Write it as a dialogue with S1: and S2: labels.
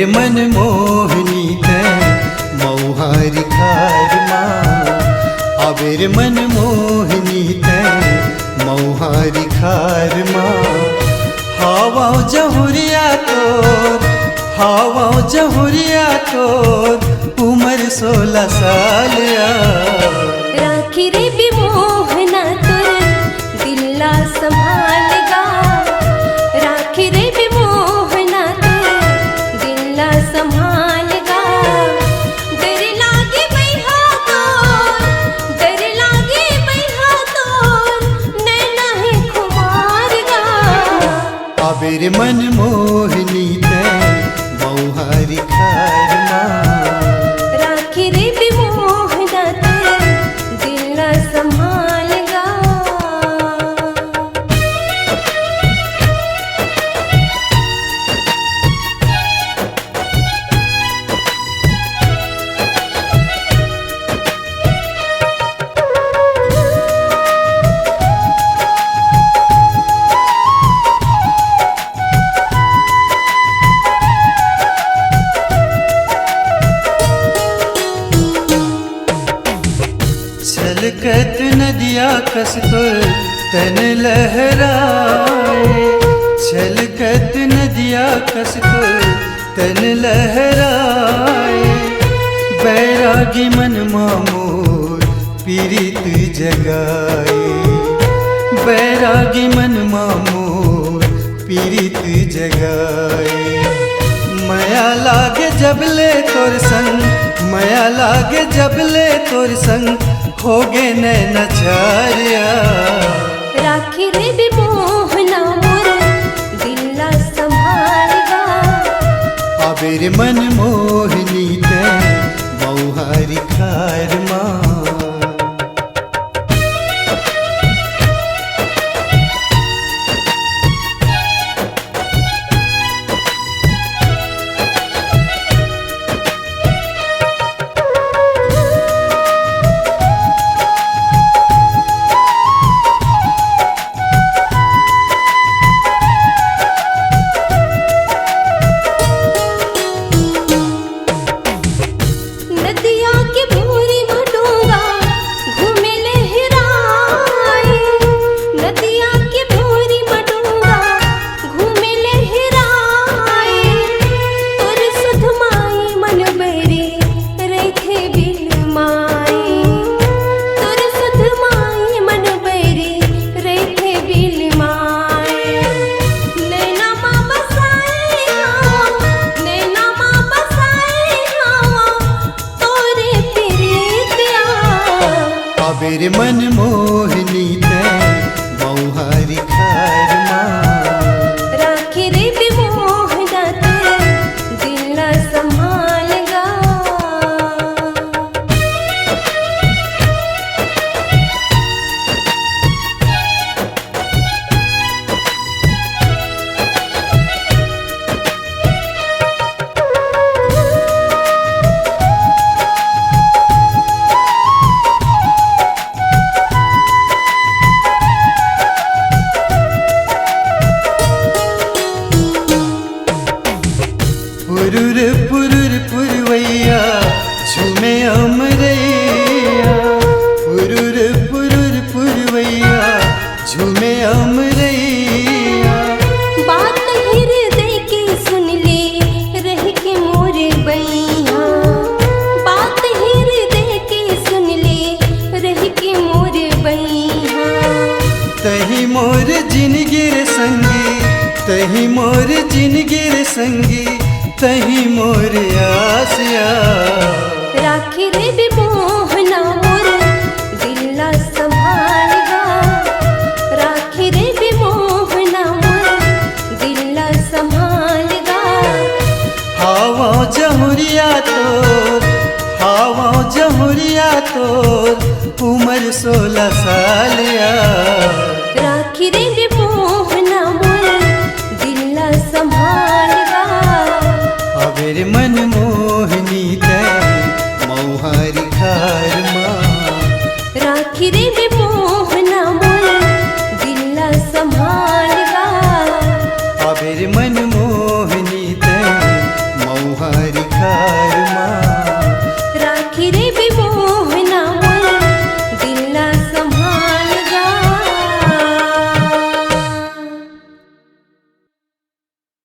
S1: मन मोहनी ते मौहारी खार माँ। आवेर मन मोहनी ते मौहारी खार माँ। हावा जहुरिया तोर, हावा जहुरिया तोर उम्र 16 साल आ।
S2: राखी रे भी मोहना तोर दिल्ला संभालगा। राखी रे भी मोहना तोर दिल्ला संभालगा। डर लागे बैहा तोर, डर लागे बैहा तोर नैना है खुमारगा।
S1: आवेर मन मोहनी ते मौहारी खार माँ।
S2: राखी रे भी मोहना तोर दिल्ला संभालगा।
S1: छलकत नदिया कस तोर तन लहराए। छलकत नदिया कस तोर तन लहराए। बैरागी मन मोर पीरित जगाए। बैरागी मन मोर पीरित जगाए। माया लागे जबले तोर संग, माया लागे जबले तोर संग होगे नैना चारिया।
S2: राखी रे भी मोहना मोर दिल्ला संभालगा।
S1: आवेर मन मोहनी ते मौहारी खार माँ।
S2: नदिया के भूरी मडूंगा घूमे लहराए। नदिया के भूरी मडूंगा घूमे लहराए। तोर सुध माई मन बेरी रेखे बिल माई। तोर सुध माई मन बेरी रेखे बिल माई। नैना माँ बसाए हाँ, नैना माँ बसाए हाँ तोरे प्रीतिया।
S1: आवेर मन मोहनी ते मौहारी खार माँ।
S2: राखी रे भी मोहना तोर दिल्ला संभालगा।
S1: पुरुर पुरुर पुरवैया झूमे अमरैया। पुरुर पुरुर पुरवैया झूमे अमरैया।
S2: बात हृदय की सुन ले रह के मोरे बैया। बात हृदय की सुन ले रह के मोरे बैया।
S1: तही मोर जिनगिर संगी, तही मोर जिनगिर संगी, तही मोर आसिया।
S2: राखी रे भी मोहना मोर दिल्ला संभालगा। राखी रे भी मोहना मोर दिल्ला संभालगा।
S1: हावा जहुरिया तोर, हावा जहुरिया तोर उम्र 16 साल आ।
S2: राखी रे भी मोहना मोर दिल्ला संभालगा।
S1: आवेर मन मोहनी ते मौहारी खार माँ।
S2: राखी रे भी मोहना